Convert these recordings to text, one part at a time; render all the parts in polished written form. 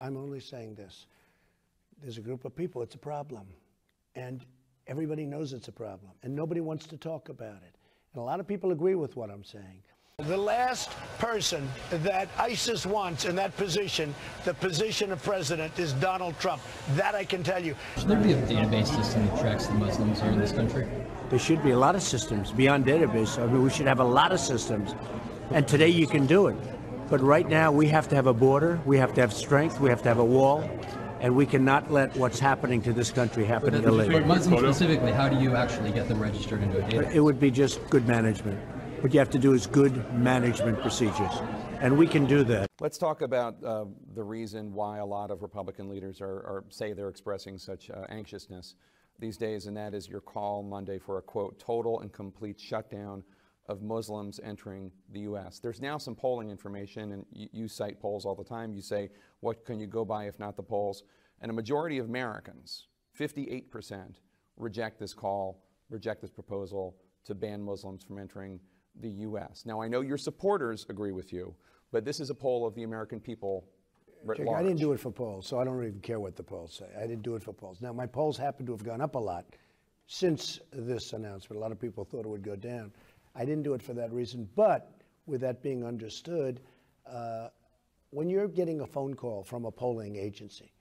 I'm only saying this. There's a group of people, it's a problem. And everybody knows it's a problem. And nobody wants to talk about it. And a lot of people agree with what I'm saying. The last person that ISIS wants in that position, the position of president, is Donald Trump. That I can tell you. Should there be a database system that tracks the Muslims here in this country? There should be a lot of systems beyond database. I mean, we should have a lot of systems. And today you can do it. But right now we have to have a border, we have to have strength, we have to have a wall, and we cannot let what's happening to this country happen illegally. For Muslims specifically, how do you actually get them registered into a database? It would be just good management. What you have to do is good management procedures, and we can do that. Let's talk about the reason why a lot of Republican leaders say they're expressing such anxiousness these days, and that is your call Monday for a, quote, total and complete shutdown of Muslims entering the U.S. There's now some polling information, and you cite polls all the time. You say, what can you go by if not the polls? And a majority of Americans, 58%, reject this call, reject this proposal to ban Muslims from entering the U.S. Now, I know your supporters agree with you, but this is a poll of the American people writ large. I didn't do it for polls, so I don't even care what the polls say. I didn't do it for polls. Now, my polls happen to have gone up a lot since this announcement. A lot of people thought it would go down. I didn't do it for that reason, but with that being understood, when you're getting a phone call from a polling agency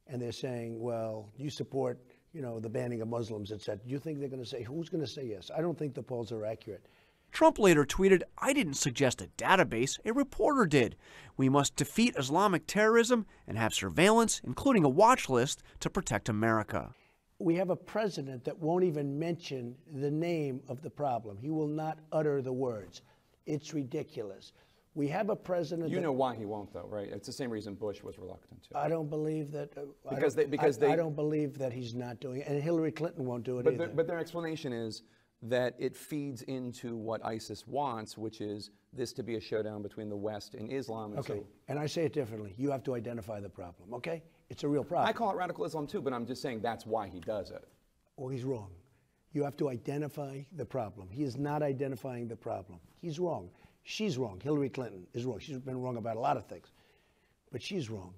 and they're saying, well, you support, the banning of Muslims, etc., do you think they're going to say, who's going to say yes? I don't think the polls are accurate. Trump later tweeted, "I didn't suggest a database, a reporter did. We must defeat Islamic terrorism and have surveillance, including a watch list, to protect America." We have a president that won't even mention the name of the problem. He will not utter the words. It's ridiculous. We have a president. You know why he won't, though, right? It's the same reason Bush was reluctant to. I don't believe that. I don't believe that he's not doing it, and Hillary Clinton won't do it either. But their explanation is that it feeds into what ISIS wants, which is this to be a showdown between the West and Islam. Okay, and I say it differently. You have to identify the problem, okay? It's a real problem. I call it radical Islam too, but I'm just saying that's why he does it. Well, he's wrong. You have to identify the problem. He is not identifying the problem. He's wrong. She's wrong. Hillary Clinton is wrong. She's been wrong about a lot of things, but she's wrong.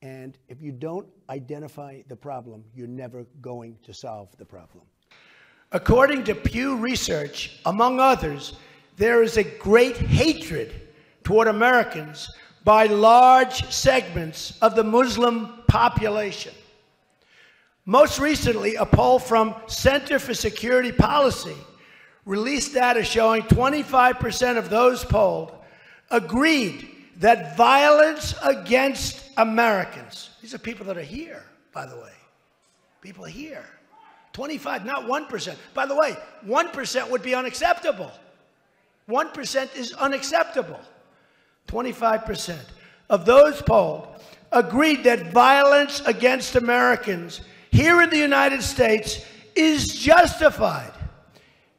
And if you don't identify the problem, you're never going to solve the problem. According to Pew Research, among others, there is a great hatred toward Americans by large segments of the Muslim population. Most recently, a poll from Center for Security Policy released data showing 25% of those polled agreed that violence against Americans, these are people that are here, by the way, people here, 25, not 1%. By the way, 1% would be unacceptable. 1% is unacceptable. 25% of those polled agreed that violence against Americans here in the United States is justified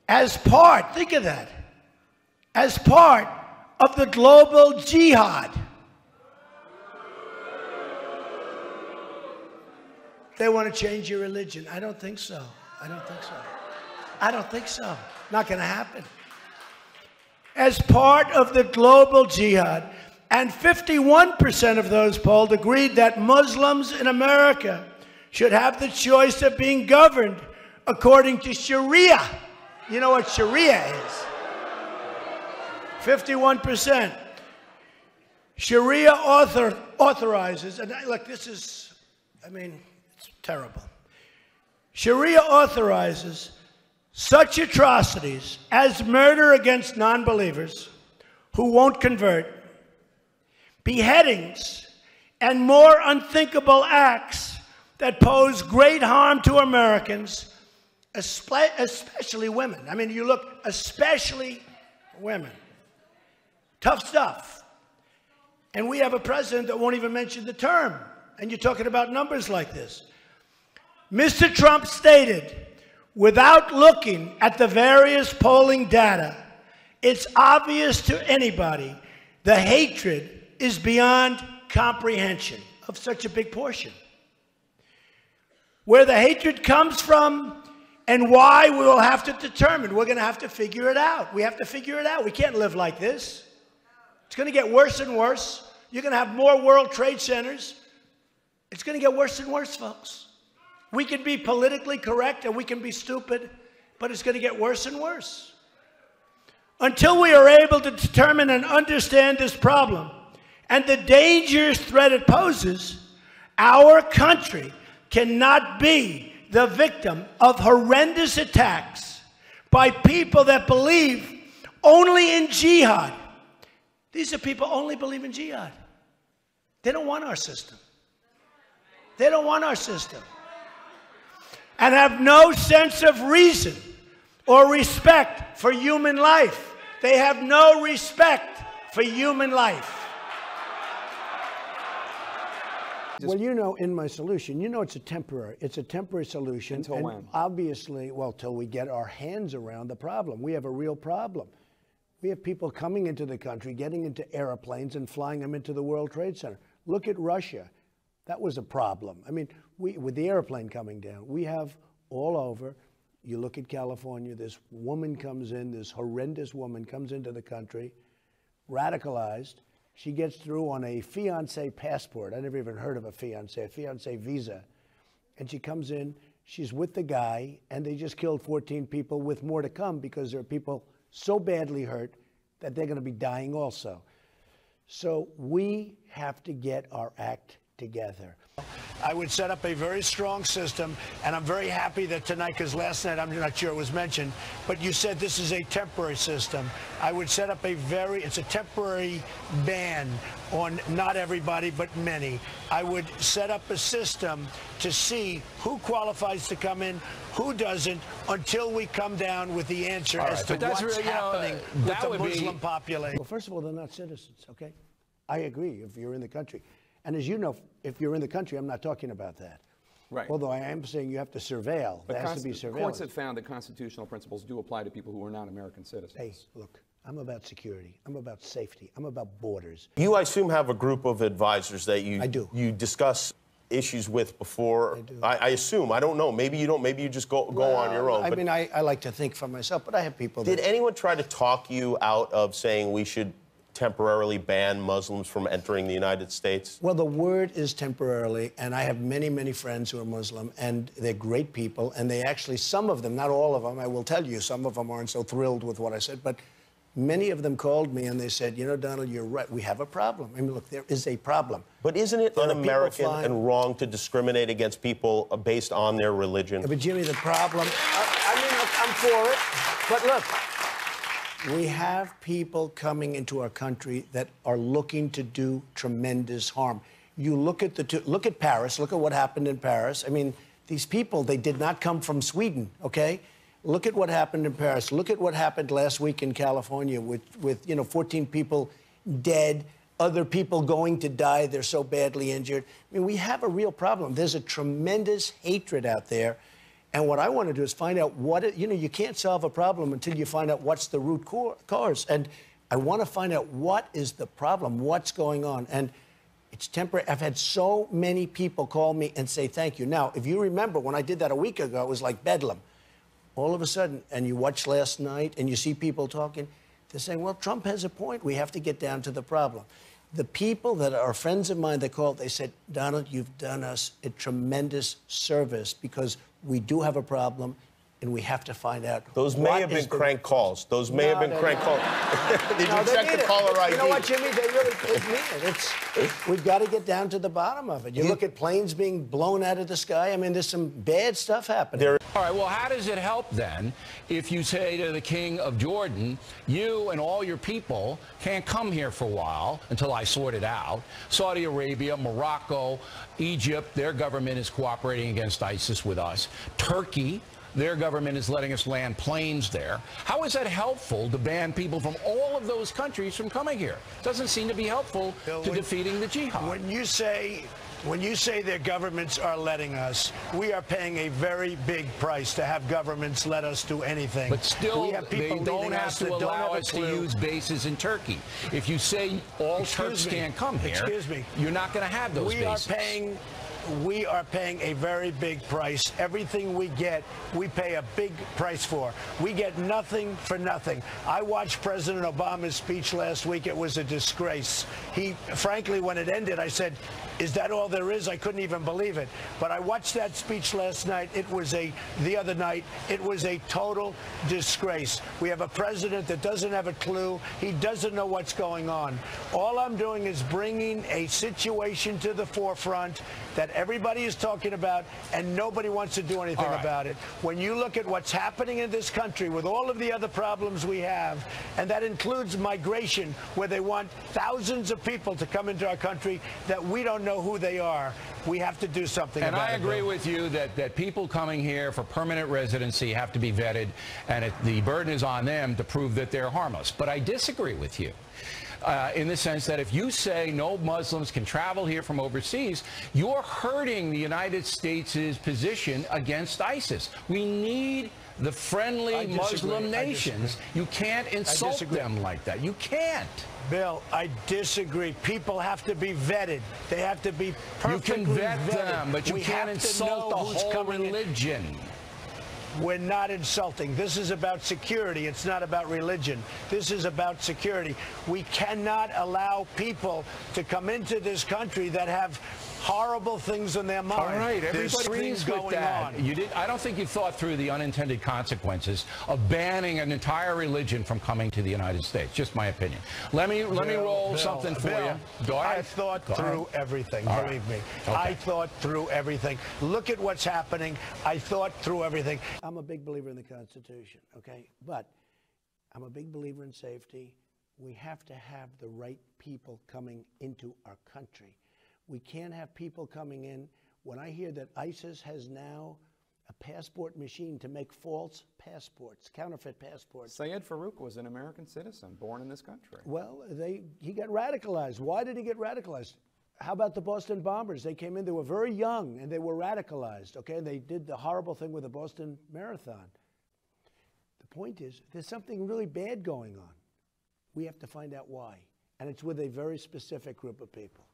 as part, think of that, as part of the global jihad. They want to change your religion. I don't think so. I don't think so. I don't think so. Not going to happen. As part of the global jihad, and 51% of those polled agreed that Muslims in America should have the choice of being governed according to Sharia. You know what Sharia is? 51%. Sharia authorizes, and look, this is, it's terrible. Sharia authorizes such atrocities as murder against non-believers who won't convert, beheadings, and more unthinkable acts that pose great harm to Americans, especially women. You look, especially women. Tough stuff. And we have a president that won't even mention the term. And you're talking about numbers like this. Mr. Trump stated, without looking at the various polling data, it's obvious to anybody the hatred is beyond comprehension of such a big portion. Where the hatred comes from and why we will have to determine. We're going to have to figure it out. We have to figure it out. We can't live like this. It's going to get worse and worse. You're going to have more World Trade Centers. It's going to get worse and worse, folks. We can be politically correct and we can be stupid, but it's going to get worse and worse. Until we are able to determine and understand this problem and the dangerous threat it poses, our country cannot be the victim of horrendous attacks by people that believe only in jihad. These are people who only believe in jihad. They don't want our system. They don't want our system. And have no sense of reason or respect for human life. They have no respect for human life. Well, you know, in my solution, you know it's a temporary solution. Until and when? Obviously, well, till we get our hands around the problem. We have a real problem. We have people coming into the country, getting into airplanes and flying them into the World Trade Center. Look at Russia. That was a problem. I mean, with the airplane coming down, we have all over. You look at California, this woman comes in, this horrendous woman comes into the country, radicalized. She gets through on a fiancé passport. I never even heard of a fiancé visa. And she comes in, she's with the guy, and they just killed 14 people with more to come because there are people so badly hurt that they're going to be dying also. So we have to get our act together. I would set up a very strong system, and I'm very happy that tonight, because last night I'm not sure it was mentioned, but you said this is a temporary system. I would set up it's a temporary ban on not everybody, but many. I would set up a system to see who qualifies to come in, who doesn't, until we come down with the answer as to what's really, happening with the Muslim population. Well, first of all, they're not citizens, okay? I agree if you're in the country. And as you know, if you're in the country, I'm not talking about that. Right. Although I am saying you have to surveil. There has to be surveillance. Courts have found that constitutional principles do apply to people who are not American citizens. Hey, look, I'm about security. I'm about safety. I'm about borders. You, I assume, have a group of advisors that you you discuss issues with before. I do. I assume. I don't know. Maybe you don't. Maybe you just go on your own. I mean, I like to think for myself, but I have people. Did anyone try to talk you out of saying we should temporarily ban Muslims from entering the United States? Well, the word is temporarily, and I have many, many friends who are Muslim, and they're great people, and they actually, some of them, not all of them, I will tell you, some of them aren't so thrilled with what I said, but many of them called me and they said, you know, Donald, you're right, we have a problem. I mean, look, there is a problem. But isn't it un-American and wrong to discriminate against people based on their religion? Yeah, but Jimmy, the problem, I mean, look, I'm for it, but look, we have people coming into our country that are looking to do tremendous harm. You look at look at Paris. Look at what happened in Paris. I mean, these people, they did not come from Sweden, okay? Look at what happened in Paris. Look at what happened last week in California with 14 people dead, other people going to die. They're so badly injured. I mean, we have a real problem. There's a tremendous hatred out there. And what I want to do is find out you can't solve a problem until you find out what's the root cause. And I want to find out what is the problem, what's going on. And it's temporary. I've had so many people call me and say thank you. Now, if you remember, when I did that a week ago, it was like bedlam. All of a sudden, and you watch last night and you see people talking, they're saying, well, Trump has a point. We have to get down to the problem. The people that are friends of mine that called, they said, Donald, you've done us a tremendous service because we do have a problem, and we have to find out. Those may have been crank calls. Those may have been crank calls. Did you check the caller ID? You know what, Jimmy? They really mean it. We've got to get down to the bottom of it. You look at planes being blown out of the sky. I mean, there's some bad stuff happening. All right, well, how does it help then if you say to the king of Jordan, you and all your people can't come here for a while until I sort it out? Saudi Arabia, Morocco, Egypt, their government is cooperating against ISIS with us. Turkey, their government is letting us land planes there. How is that helpful to ban people from all of those countries from coming here? Doesn't seem to be helpful to defeating the jihad. When you say their governments are letting us, we are paying a very big price to have governments let us do anything. But still, they don't have to allow us to use bases in Turkey. If you say all Turks can't come here, you're not going to have those bases. We are paying a very big price. Everything we get, we pay a big price for. We get nothing for nothing. I watched President Obama's speech last week. It was a disgrace. Frankly, when it ended, I said, Is that all there is? I couldn't even believe it. But I watched that speech last night. The other night, it was a total disgrace. We have a president that doesn't have a clue. He doesn't know what's going on. All I'm doing is bringing a situation to the forefront that everybody is talking about, and nobody wants to do anything about it. When you look at what's happening in this country with all of the other problems we have, and that includes migration, where they want thousands of people to come into our country that we don't know who they are, we have to do something about it. And I agree with you that people coming here for permanent residency have to be vetted, and the burden is on them to prove that they're harmless. But I disagree with you. In the sense that if you say no Muslims can travel here from overseas, you're hurting the United States' position against ISIS. We need the friendly Muslim nations. You can't insult them like that. You can't. Bill, I disagree. People have to be vetted. They have to be perfectly vetted. You can vet them, but you can't insult the whole religion. We're not insulting. This is about security. It's not about religion. This is about security. We cannot allow people to come into this country that have horrible things in their mind. All right, There's everybody agrees with that. I don't think you thought through the unintended consequences of banning an entire religion from coming to the United States. Just my opinion. Let me roll something for you. Go ahead. I thought through everything. Believe me. Okay. I thought through everything. Look at what's happening. I thought through everything. I'm a big believer in the Constitution, okay? But I'm a big believer in safety. We have to have the right people coming into our country. We can't have people coming in. When I hear that ISIS has now a passport machine to make false passports, counterfeit passports. Sayed Farouk was an American citizen born in this country. Well, he got radicalized. Why did he get radicalized? How about the Boston bombers? They came in, they were very young, and they were radicalized, okay? And they did the horrible thing with the Boston Marathon. The point is, there's something really bad going on. We have to find out why. And it's with a very specific group of people.